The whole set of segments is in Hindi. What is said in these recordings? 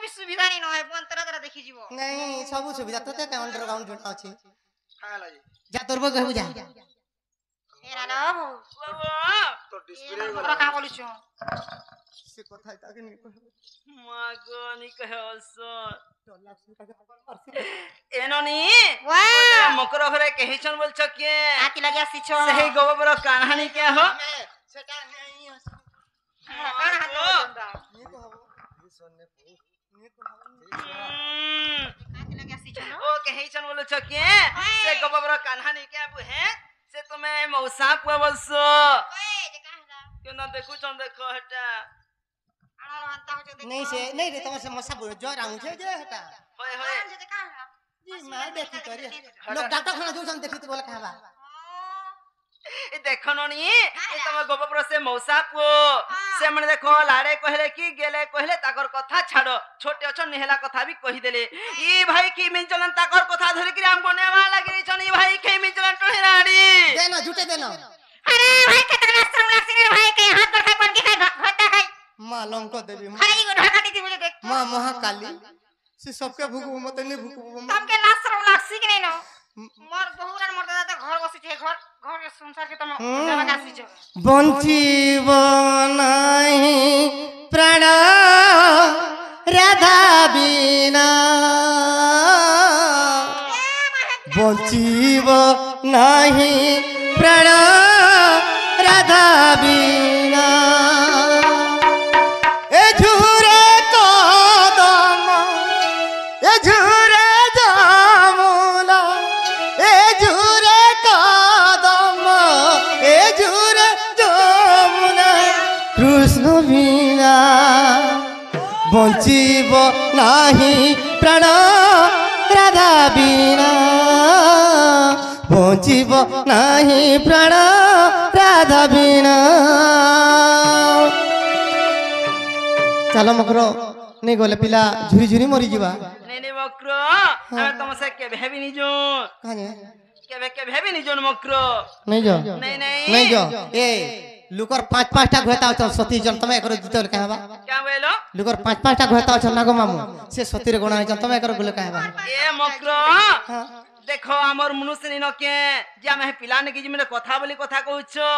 भी सुविधा नहीं नय बंतरा तरा देखि जीवो नहीं सब सुविधा तोते के अंडरग्राउंड जोटा अछि खाला जी जा तोर बो कहबू जा ए राना बाबू तो डिस्प्ले बड़ा का बोली छु से কথা তাকে নি কহ मागो नी कहस डॉलर एनोनी वाह मकर घरे कहिछन बोलछ के आती लगे आसीछो सही गोबर कहानी के हो সেটা নেই আছে कान हाथ बंदा নি কহবো নি সন্নে নি কহবো आती लगे आसीछो न ओ कहिछन बोलछ के से गोबर कहानी के बुहे से तुम्हें मौसा पुवसो ओए जे का हला क्यों ना देखु चन देखो हटा आना रहंता हो जे नहीं से नहीं रे तमसे मसा बोल जो राहु छे जे हटा होय होय जे का हला जी मैं देखी करे लोग डॉक्टर खाना जो सन देखी तो बोले कहबा ए देखो ननी ए तुम गोबर से मौसा पु से मन देखो लाड़े कहले की गेले कहले ताकर कथा छाड़ो छोटे अछन नेहला कथा भी कहि देले ई भाई की मिन चलन ताकर कथा धरि कि हम बनेवा लागि छन ई भाई के मिन चलन टोहराड़ी देना झूठे देना अरे भाई कितना शर्म लागसी रे भाई के हाथ पर खाई बन के खाई घटा खाई मां लंको देवी खाई को ढका दी मुझे देख मां महाकाली से सबके भूकू मत नहीं भूकू तुमके ना शर्म लागसी कि नहीं नो मोर बहुरन मोर दादा घर बसी छे घर घर के संसार के तुम जावा कासी छो बंचिब नहीं प्राण राधा बिना बंचिब नहीं प्राण राधा बिना ए झूरे कदम ए झूरे जामुला ए झूरे कदम ए झूरे जामुला कृष्ण बिना बंचिब नहीं प्राण राधा बिना बंचिब नहीं प्राण राधा बिना चलो मकरो नहीं गले पिला झुरी झुरी मरी जीवा नहीं मक्रो हम तुम से के भेबी नी जो कहां के भेबी नी जो मक्रो नहीं जो नहीं जो ए लुकर पांच पांचटा घोता छ सती जन तमे करो जितल कहबा क्या बोलो लुकर पांच पांचटा घोता छ नागो मामू से सती रे गणा जन तमे करो गुले कहबा ए मक्रो देखो हमर मनुष्य नी न के जे हम पिला ने कि जे कथा बोली कथा कहउछो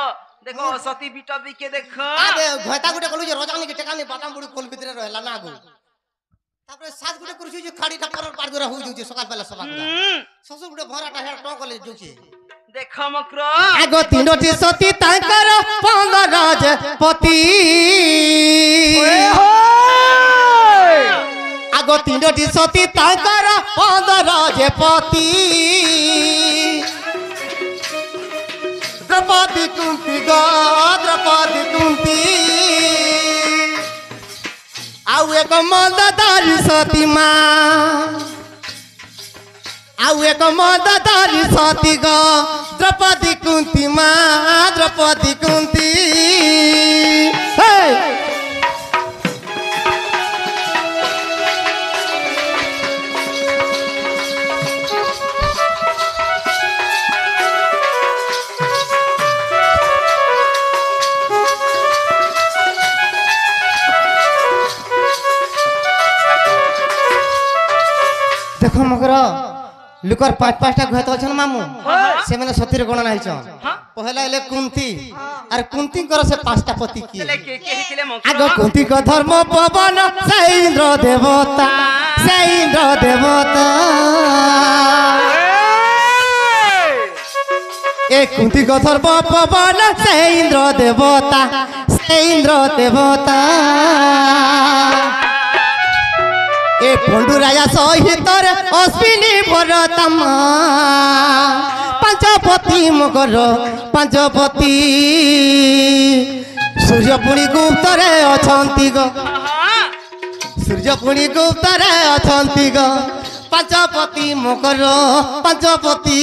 देखो सती बिटा बि के देखो आबे घोता गुटे कलु जे रोजानी के टेकानी बाटाम बुडी कोल भितरे रहला नागो तापरे सात गुटे कुर्सी जे खाड़ी ठाकर पार गोरा हो जुचे सकाल बेला सभा ससुर गुटे भराटा हेड टकले जुचे देखो मक्रो आगो तीनोटी सती तांकर पंगराजपति आगो तीनोटी सती तांकर पंगराजपति द्रौपदी कुंती गो द्रौपदी कुंती आउ एक मंददारी सती मां आउ एक मंददारी सती गो द्रौपदी कुंती मां द्रौपदी कुंती देखो मगर लुकर पांच पांचटा घुत अछन मामू से माने सतीर गणना हैछन पहला एले कुंती और कुंती कर से पांचटा पति की चले के हितले मक्रो आगो कुंती को धर्म पवन से इंद्र देवता ए कुंती को धर्म पवन से इंद्र देवता ए पंडु राजा सहित अश्विनी भरतम पंचपति मकर पंचपति सूर्यपुणी गुप्त रे अछंती गो सूर्यपुणी गुप्त रे अछंती गो पंचपति मकर पंचपति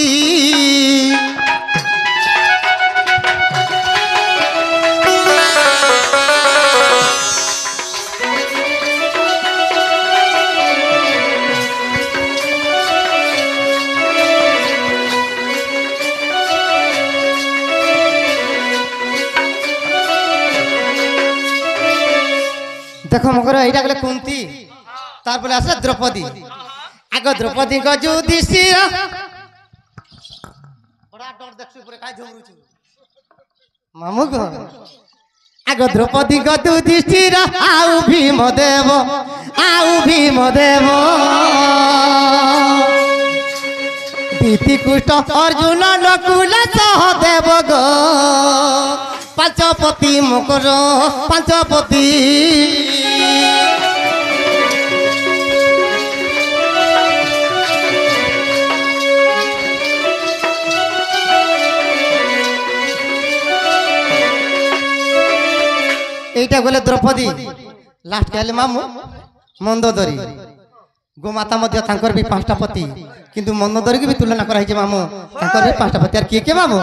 देखो मकर एटा गले कुंती তারপরে আসলে দ্রৌপদী আগ দ্রৌপদী গ যুধিষ্ঠির বড়া ডর দেখছু পরে কাই ঝগড়ুছু মামু গো আগ দ্রৌপদী গ যুধিষ্ঠির আউ ভীমদেব ধৃতিকুষ্ট অর্জুন নকুল সহদেব গো পাঞ্চপতি মকর পাঞ্চপতি এইটা গলে দ্রৌপদী লাস্ট গেলে মামু মন্দোদরী গোমাতা মধ্যে তাঙ্কর বি পাঁচটা পতি কিন্তু মন্দোদরী কি তুলনা করা হয়েছে মামু তাঙ্কর বি পাঁচটা পতি আর কিଏ কিଏ মামু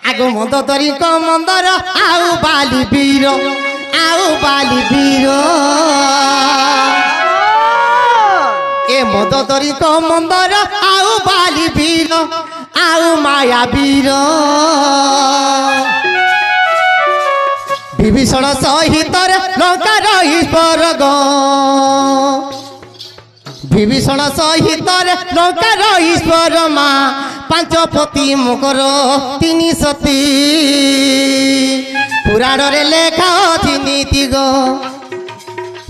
আগ মন্দোদরী ক মন্দর আউ বালি বীর এ মন্দোদরী ক মন্দর আউ বালি বীর আউ মায়া বীর বিভীষণ সহিত লঙ্কার স্বর্গ বিভীষণ সহিত লঙ্কার ঈশ্বর মা পাঞ্চপতি মুখর তিনি সতী পুরাণরে লেখা অছি নীতি গো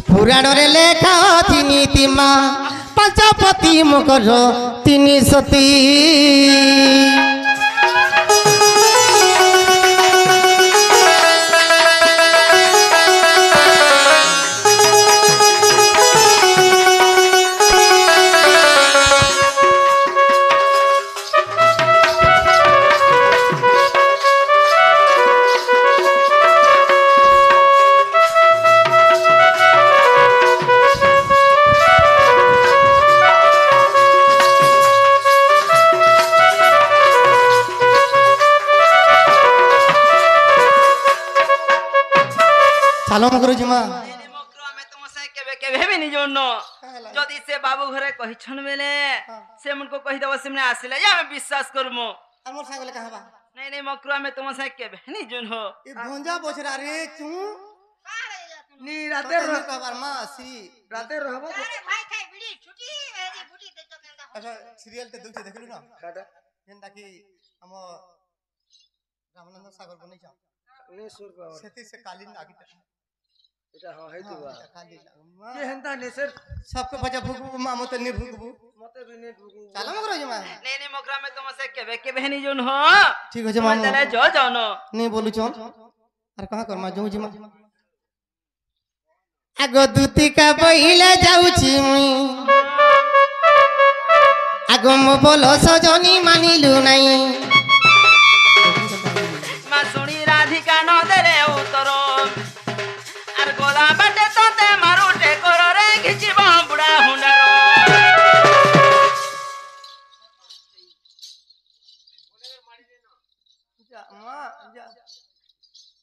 পুরাণরে লেখা অছি নীতি মা পাঞ্চপতি মুখর তিনি সতী চালো মগর জিমা আমি তোমা সাথে কেবে কেবে भी नहीं जोड़नो যদি সে বাবু ঘরে কহিছন বেলে সে মনকো কহি দেব সেমনে আসলে আমি বিশ্বাস করমু আর মোর সাগলে কাহাবা नहीं मकरू আমি তোমা সাথে কেবে नहीं जोड़नो এই ভঞ্জা বছরা রে চু নি রাতে রাতে কবার মা শ্রী রাতে রহব আরে ভাই খাই বিড়ি ছুটি এই বুটি দেখতো কেনটা আচ্ছা সিরিয়াল তে দুইতে দেখলু না কাটা যেনটা কি আম রামনন্দ সাগর বনেছ নে সুর পাওয়ার সেতি সে কালীন আগিটা এটা হইতুবা কালীন যে হেনতা নেসের सबको बजा भुगबू मा मते नि भुगबू মতে বিনে ঢুকু চালো মগর জিমা नहीं मकरू আমি তোমা সাথে কেবে কেবে नहीं जोड़नो ঠিক আছে মামু চলে जो जानो নি বলু চল আর কহা কর মা যাও জিমা আগ দুতিকা বইলা যাউছি মুই আগ মো বল সজনি মানিলু নাই মা শুনি রাধিকা ন দেলে উত্তর আর গোলা বাটে তোতে মারুটে কররে ঘিচিব বুড়া হুন্ডার যা মা যা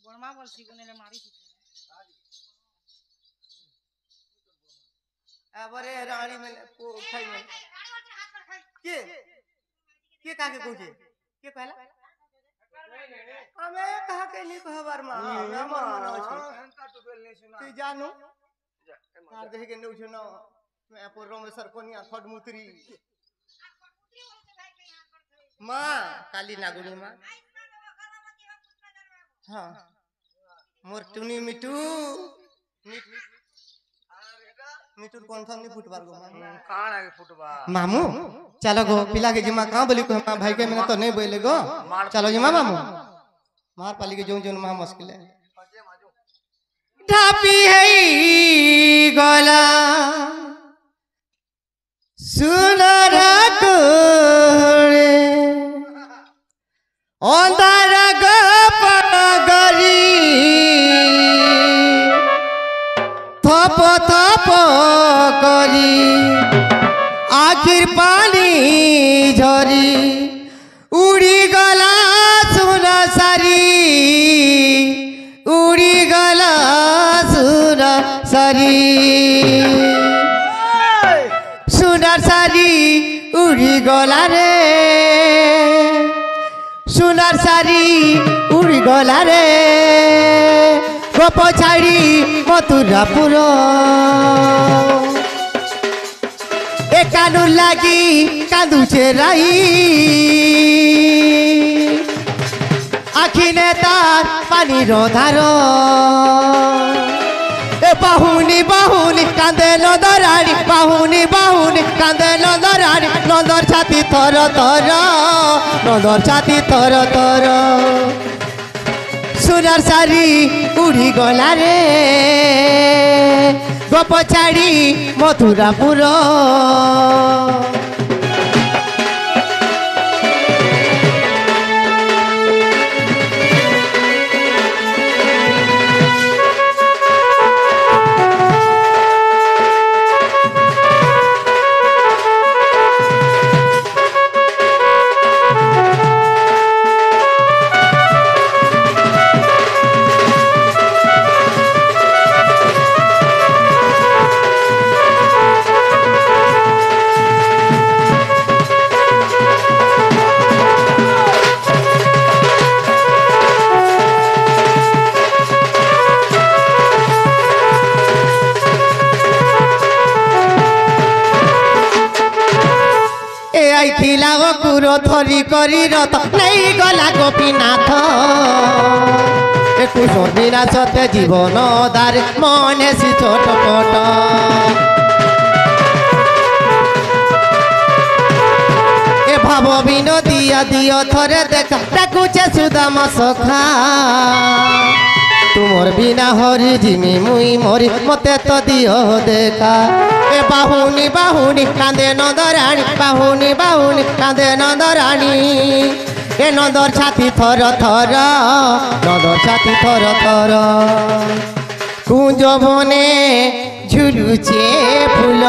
বর্মা বলছি কোনেলে মারি এবারে রানী মানে খাই মানে কে কে কাকে কইছে কে কইলা আমি কাকে নি কহবার মা আমার মনে আছে হেনতা টুকেল নে শুনা তুই জানো তার দেখে কেন উঠে না मैं पर रमेशर कोनिया खडमुत्री मां काली नागुनी मां हां मोर टुनी मिटू मिटूर कन्फर्म नहीं फुटबार गो कान आगे फुटबा मामू चलो गो पिला के जिमा कहां बोली को भाई के मैंने तो नहीं बोले गो चलो जिमा मामू मार पाली के जो जो मां मुश्किल है ढापी है गला सुनर कोरे अंधार गपगरी थप थप करी आखिर पानी झरी उड़ी गला सुन सारी उड़ी गला सुन सारी सुनार सारी उड़ी गला रे सुनार सारी उड़ी गला रे गोप छाड़ी मथुरापुर କାନୁ ଲାଗି କାନ୍ଦୁଛେ ରାଇ আখিনে তার পানির ধার এ বাহুনি বাহুনি কান্দে নদরানি বাহুনি বাহুনি কান্দে নদরানি নদর ছাতি থর থর নদর ছাতি থর থর সোনার শাড়ি উড়ি গলা রে গোপ ছাড়ি মথুরাপুর আইথিলা অকুর ধরি করি রথ নেই গলা গোপীনাথ একুশ বিনাশতে জীবন দার মনে সি ছোট পট এ ভাব বিনোদিয়া দিও থরে দেখা ডাকুছে সুদাম সখা तुमर बिना हरि जिमी मुई मरी मते तो दियो देखा ए बाहुनी बाहुनी कांदे नंदरानी बाहुनी बाहुनी कांदे नंदरानी ए नंदर छाती थर थर नंदर छाती थर थर कुंज बने झुलुचे फूल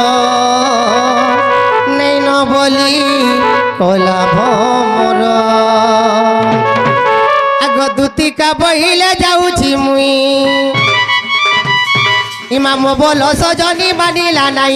नहीं न बोली कला भमर दुतिका बहिले जाऊची मुई इमाम बोलो सजनी बानिला नाई।